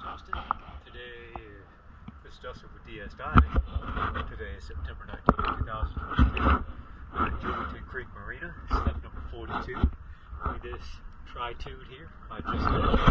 Toasted. Today, this is Joseph with DS Diving. Today is September 19th, 2022. We're at Julington Creek Marina, step number 42. With this tri-tube here, I just